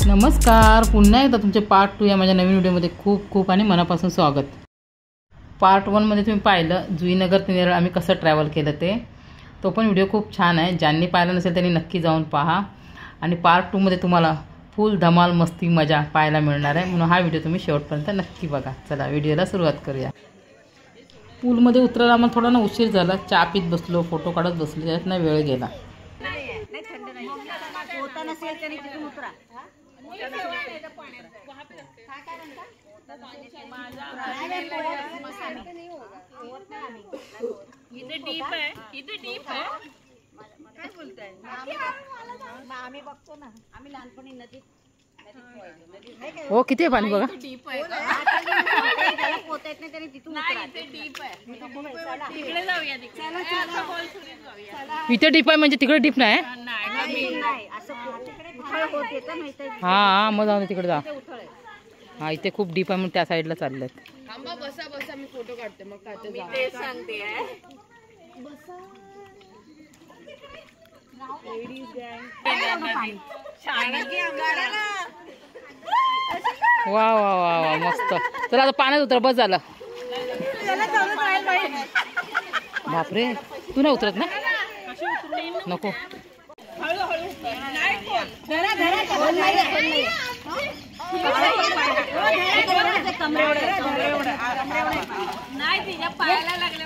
नमस्कार, पुन्हा एकदा तुमचे पार्ट 2 या माझ्या नवीन व्हिडिओमध्ये खूप खूप आणि मनापासून स्वागत। पार्ट 1 मध्ये तुम्ही पाहिलं जुईनगर ते नेरळ आम्ही कसं ट्रॅव्हल केलं ते, तो पण व्हिडिओ खूप छान आहे। ज्यांनी पाहिलं नसेल त्यांनी नक्की जाऊन पहा। आणि पार्ट 2 मध्ये तुम्हाला फुल धमाल मस्ती मजा पाहायला मिळणार आहे, म्हणून हा व्हिडिओ तुम्ही शेवटपर्यंत नक्की बघा। चला व्हिडिओला सुरुवात करूया। पूलमध्ये उतरायला आम्हाला थोडा ना उशीर झाला, चहा पीत बसलो, फोटो काढत बसलो, त्यातनं वेळ गेला। इथे डीप आहे, इथे डीप आहे। काय बोलताय? आम्ही बघतो ना, आम्ही लहानपणी नदीत हो किती आहे पाणी बघा। डीप आहे, त्याला पोहता येत नाही तरी तिथून उतरा। इथे डीप आहे, तिकडे जाऊया, तिकडे चला। इथे डीप आहे म्हणजे तिकडे डीप नाही? नाही, असं उथळ होत येतं माहिती आहे। हां मग जाऊ तिकडे जा। हां इथे खूप डीप आहे म्हणून त्या साईडला चाललेत। थांबा, बसा बसा, मी फोटो काढते मग काढते। मी तेच सांगते आहे, बसा। लेडीज गँग शाळेची अंगारा ना। वा वा वा वा मस्त। चला आता पाण्यात उतर, बस झालं। बापरे, तू नाही उतरत ना? नको नाही, तिच्या पायाला लागले।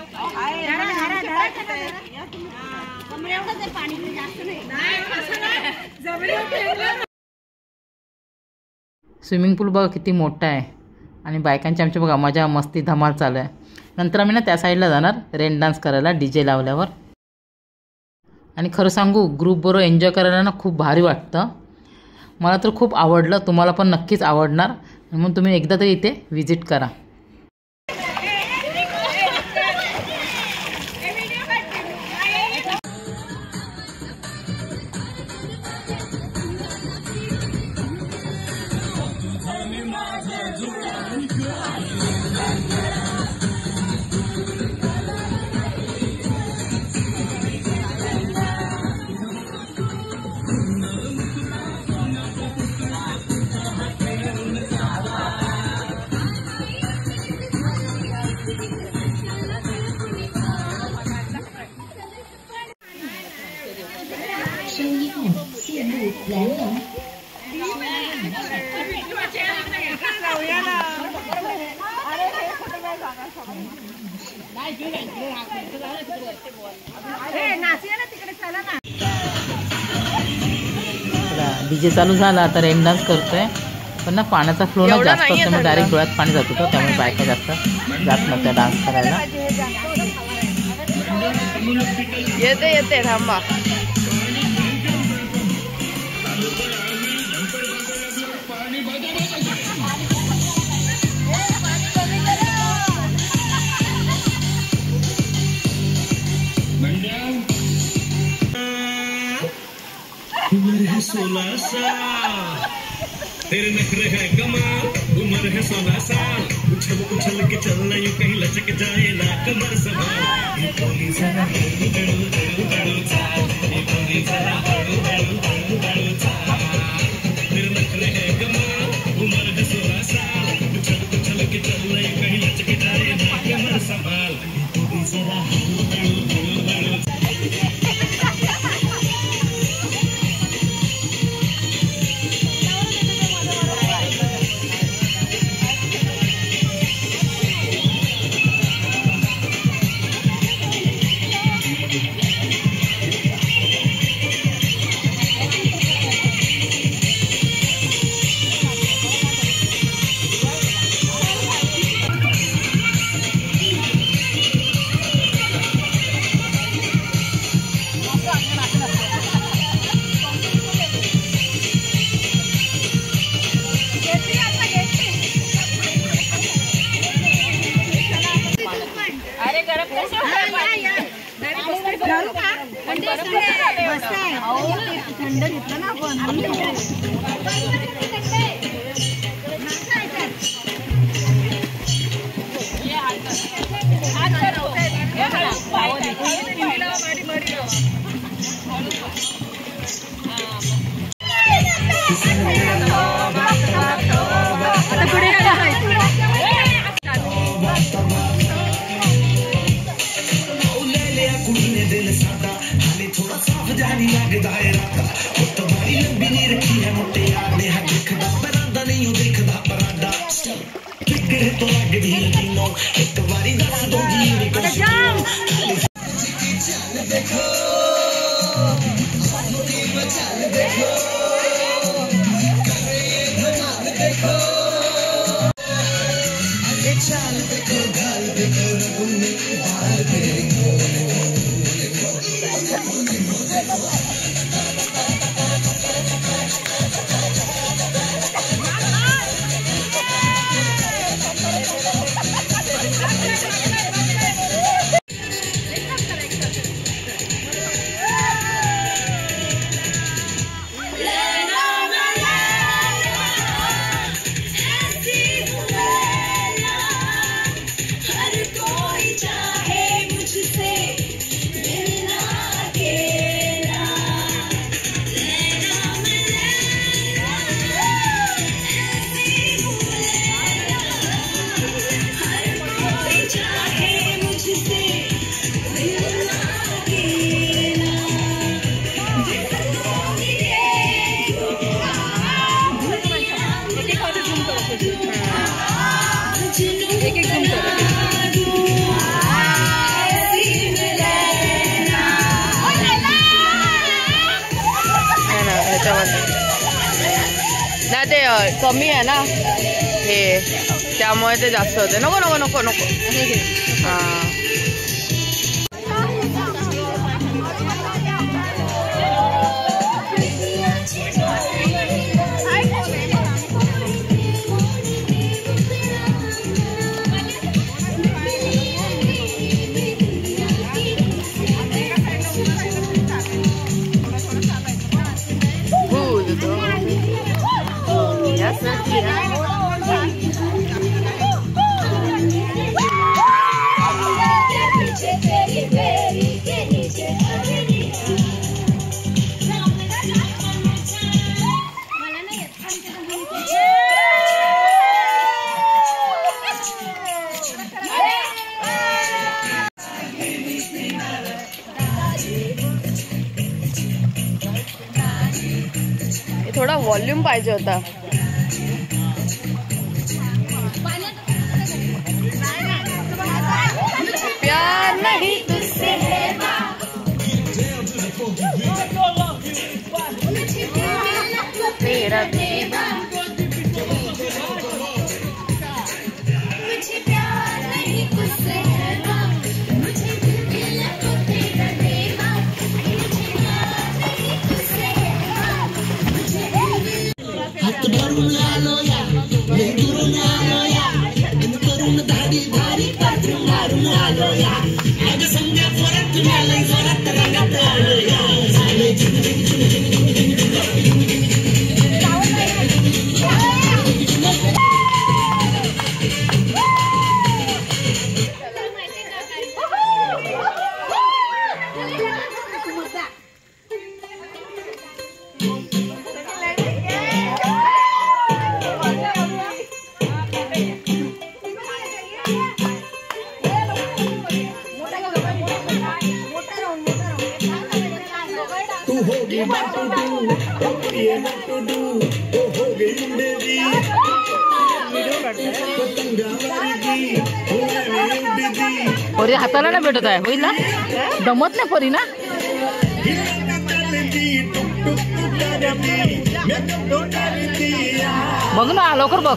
स्विमिंग पूल बघा किती मोठा आहे आणि बायकांची आमची बघा मजा मस्ती धमाल चालू आहे। नंतर आम्ही ना त्या साईडला जाणार रेन डान्स करायला डीजे लावल्यावर। आणि खरं सांगू ग्रुप बरोबर एन्जॉय करायला ना खूप भारी वाटतं। मला तर खूप आवडलं, तुम्हाला पण नक्कीच आवडणार, म्हणून तुम्ही एकदा तरी इथे व्हिजिट करा। डीजे चालू झाला, आता रेन डान्स करतोय, पण ना पाण्याचा फ्लो ना जास्त असल्यामुळे डायरेक्ट डोळ्यात पाणी जात होतं, त्यामुळे बायका जास्त जात नव्हत्या डान्स करायला। येते येते, थांबा। उम्र है 16 साल, तेरे नखरे है कमाल। उम्र है 16 साल, उछल उछल के चलना यूं कहीं लचक जाए ना कमर संभाल। ये बोली जरा हड़ू हड़ू हड़ू हड़ू चाल, ये बोली जरा हड़ू हड़ू हड़ू हड़ू चाल। तेरे नखरे है कमाल, उम्र है 16 साल, उछल उछल के चलना यूं कहीं लचक जाए ना कमर संभाल। ये बोली जरा हड़ू हड़ू हड़ू हड़ू। थंड घेतलं ना आपण तो आगे भी तीनों एक बारी दस दो जी देखो चाल देखो गाल देखो बाल देखो ना ते कमी आहे ना हे त्यामुळे ते जास्त होते. नको नको नको नको हा थोड़ा वॉल्यूम पाहिजे होता. प्यार नहीं तुझसे तेरा देवा मुझे प्यार नहीं तुझसे मुझे तेरा देवा हात भरून आलो या दुरून आलो या करून धाडी धाडी पाठून मारून आलो या आज संध्या परत मिळालं जोरात रंगात आलो या पोरी हाताला ना भेटत आहे होईल ना दमत नाही पोरी ना बघ ना लवकर बघ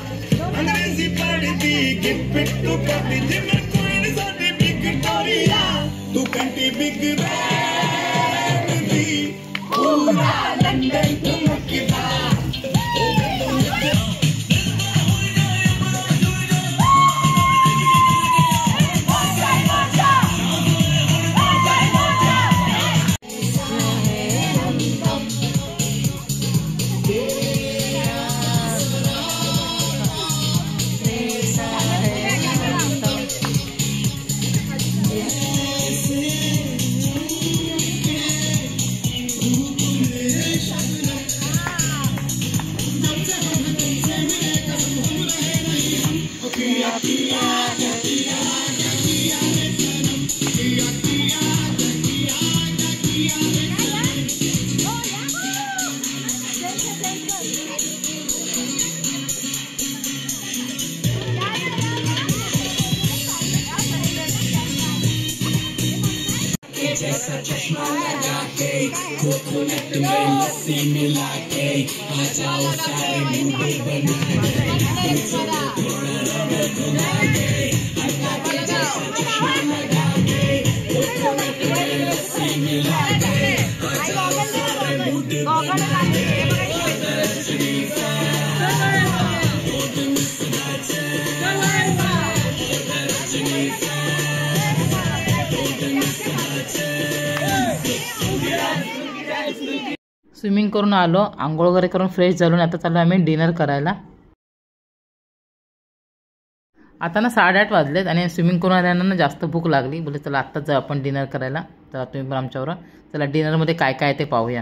चश्मा लगा के कोकोनट में लस्सी मिला के आ जाओ सारे मुंडे बना के तुमसे थोड़ा रंग घुमा के हल्का के जैसा चश्मा लगा के कोकोनट में लस्सी मिला के आ जाओ सारे मुंडे बना के स्विमिंग करून आलो, आंघोळ वगैरे करून फ्रेश झालो. आता चाललो आम्ही डिनर करायला. आता ना 8:30 वाजलेत आणि स्विमिंग करून आल्यानं ना जास्त भूक लागली. बोले चला आत्ताच जाऊ आपण डिनर करायला. तर तुम्ही पण आमच्यावर चला डिनरमध्ये काय काय ते पाहूया.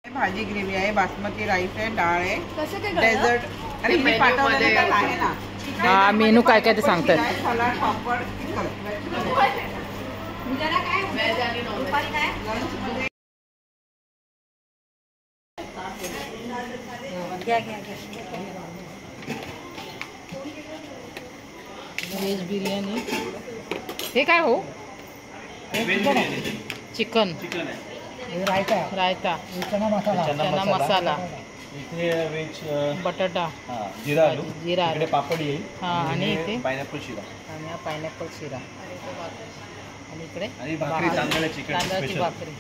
भाजी ग्रेव्ही आहे, बासमती राईस आहे, डाळ आहे, डेझर्ट आणि मी पाठवलेलं आहे ना. हा मेनू काय काय ते सांगतात. सलाड, पापड, व्हेज बिर्याणी. हे काय हो? चिकन, रायता, चना मसाला, इथे वेज बटाटा, जिरा आलू, इकडे पापड येईल. हा आणि इथे पायनॅपल शिरा आणि हा पायनॅपल शिरा आणि इकडे आणि भाकरी तांदळाची भाकरी.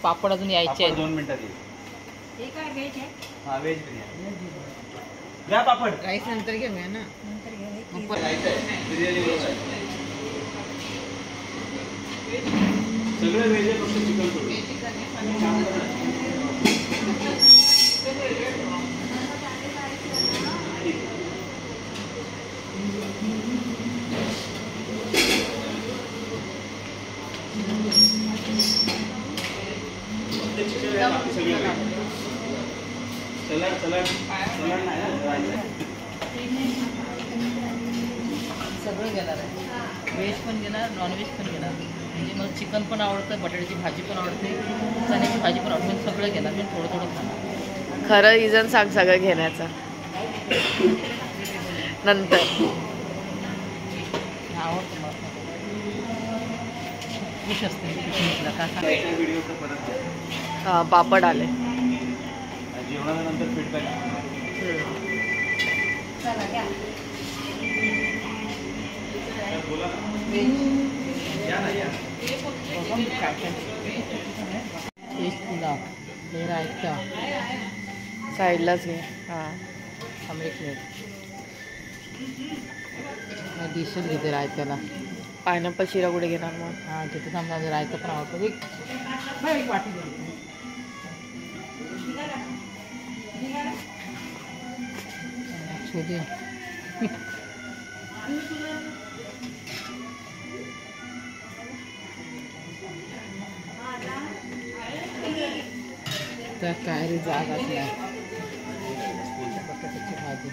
पापड अजून यायचे आहेत. 2 मिनिटात येईल. हा व्हेज बिर्याणी द्या. पापड राईस नंतर घेऊया ना. बिर्याणी सगळं व्हेज आहे, फक्त चिकन सोडून. सगळं घेणार आहे. व्हेज पण घेणार, नॉनव्हेज पण घेणार. म्हणजे मला चिकन पण आवडतं, बटाट्याची भाजी पण आवडते, चण्याची भाजी पण आवडते. मी सगळं घेणार, मी थोडं थोडं खाणार. खरं रिझन सांग सगळं घेण्याचा नंतर. आवडतं मला, खुश असते का हा पापड आले. जेवणानंतर फीडबॅक रायता साईडलाच घे. हा एक मिनिट डिशेस घेते रायत्याला. पायनॅपल शिरा कुठे घेणार मग? हां तिथे समजा रायता पण आवडतं. एक वाटी छोटे त्या काय रे जागाच नाही. बटाट्याची भाजी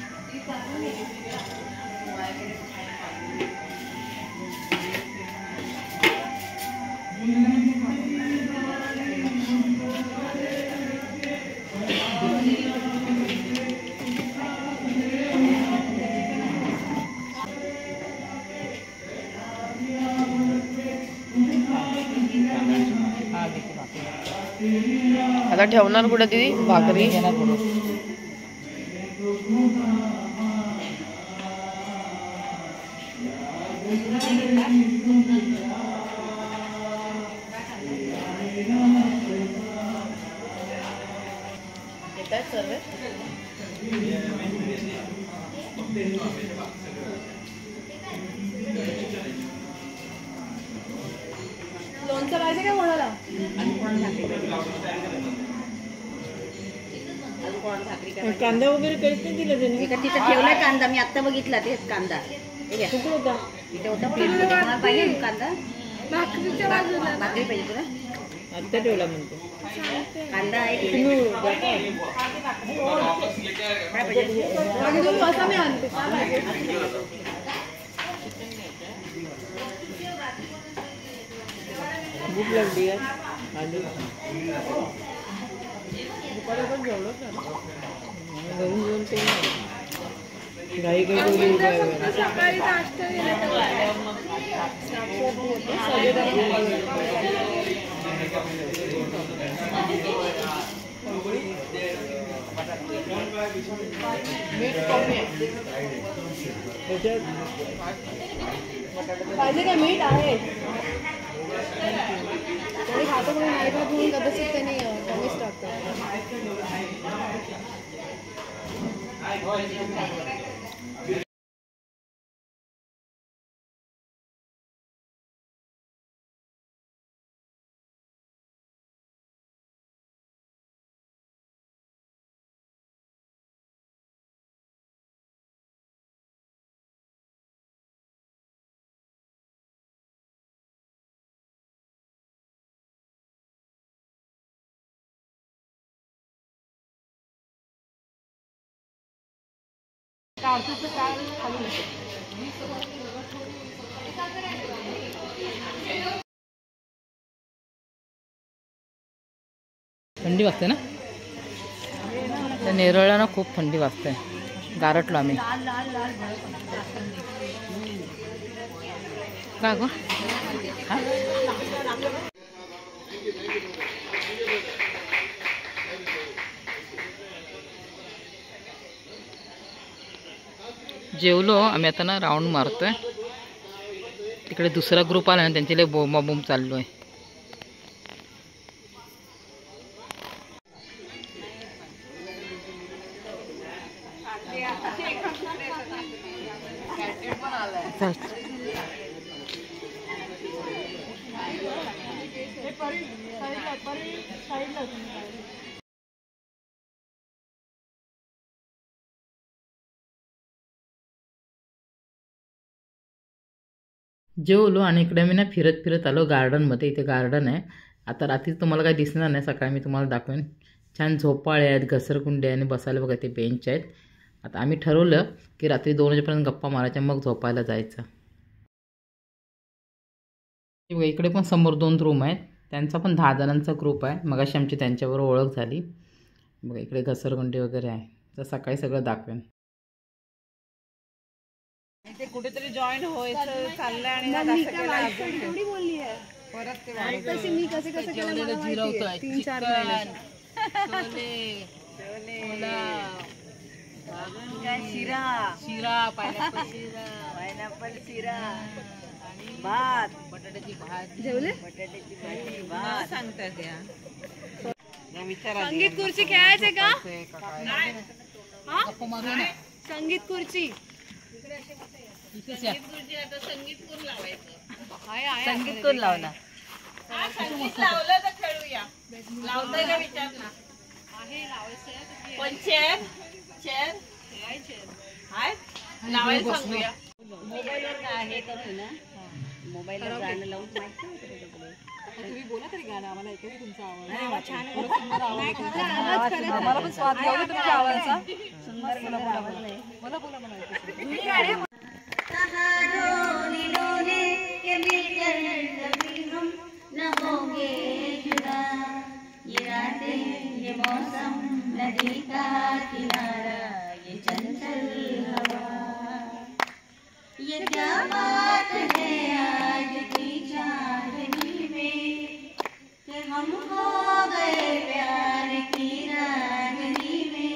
आता ठेवणार कुठे दीदी भाकरी? लोणचं पाहिजे का कोणाला? कांदा वगैरे काहीच नाही दिलं त्यांनी. एका तिथं ठेवलाय कांदा, मी आता बघितला तेच कांदा. कुठे होता? इथे होता प्लेट मध्ये. पाहिजे कांदा? भाकरीच्या बाजूला. भाकरी पाहिजे तुला? आत्ता ठेवला म्हणते. कांदा आहे तिथे. काय पाहिजे? मी आणते. भूक लागली आहे. पाहिजे काय मीठ आहे कोणी खातं कोणी नाही खात म्हणून कदाचित त्यांनी कमीच टाकतात. थंडी वाजते ना त्या नेरळला ना खूप थंडी वाजते. गारटलो आम्ही का गं जेवलो आम्ही. आता ना राऊंड मारतोय. तिकडे दुसरा ग्रुप आला ना त्यांचे लय बोंबाबोंब चाललो आहे. जेवलो आणि इकडे मी ना फिरत फिरत आलो गार्डनमध्ये. इथे गार्डन आहे. आता रात्री तुम्हाला काही दिसणार नाही, सकाळी मी तुम्हाला दाखवेन. छान झोपाळे आहेत, घसरकुंडे आणि बसायला बघा ते बेंच आहेत. आता आम्ही ठरवलं की रात्री 2 वाजेपर्यंत गप्पा मारायच्या मग झोपायला जायचं. बघा इकडे पण समोर 2 रूम आहेत. त्यांचा पण 10 जणांचा ग्रुप आहे. मगाशी आमची त्यांच्याबरोबर ओळख झाली. बघा इकडे घसरकुंडे वगैरे आहे. तर सकाळी सगळं दाखवेन. ते कुठेतरी जॉईन व्हायचं चाललंय आणि बोलली आहे परत ते मी कसे कसे जिरवतोय. 3-4 शिरा शिरा पायनॅपल शिरा भात बटाट्याची भाजी जेवले बटाट्याची भाजी भात सांगतात त्या संगीत खुर्ची खेळायचे का संगीत खुर्ची संगीत कोण लावला संगीत लावलं तर खेळूया लावताय का विचार ना पण चेअर चेअर लावायला सांगूया मोबाईलवर हे करू ना मोबाईलवर गाणं लावून तुम्ही बोला तरी गाणं आम्हाला ऐकू तुमचा आवाज छान आम्हाला पण स्वाद लागला तुमच्या आवाजाचा सुंदर बोला बोला मला ये मौसम नदी का किनारा ये चंचल हवा ये क्या बात है आज की चांदनी में कि हम हो गए प्यार की रागनी में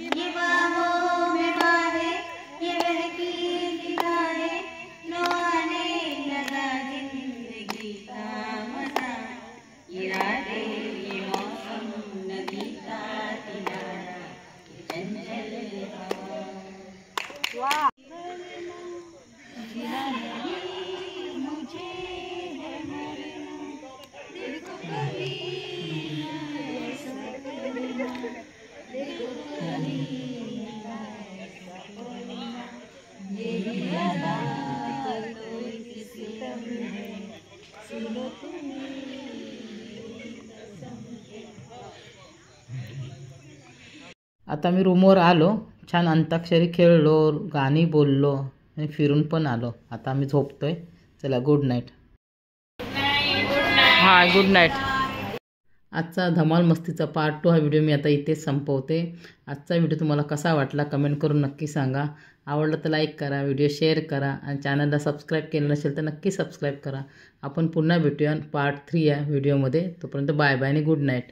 ये बाहों में बाहें ये बहकी निगाहें लो आने लगा जिंदगी का मजा ये रातें ये मौसम नदी का किनारा चंचल हवा वाह मुझे है मरना देखो कभी देखो कभी यही अदा कोई किसी तब है सुनो आता मी रूमवर आलो. छान अंताक्षरी खेळलो, गाणी बोललो आणि फिरून पण आलो. आता आम्ही झोपतोय. चला गुड नाईट. हां गुड नाईट. आजचा धमाल मस्तीचा पार्ट 2 हा व्हिडिओ मी आता इथेच संपवते. आजचा व्हिडिओ तुम्हाला कसा वाटला कमेंट करून नक्की सांगा. आवडलं तर लाईक करा, व्हिडिओ शेअर करा आणि चॅनलला सबस्क्राईब केलं नसेल तर नक्की सबस्क्राईब करा. आपण पुन्हा भेटूया पार्ट 3 या व्हिडिओमध्ये. तोपर्यंत बाय बाय आणि गुड नाईट.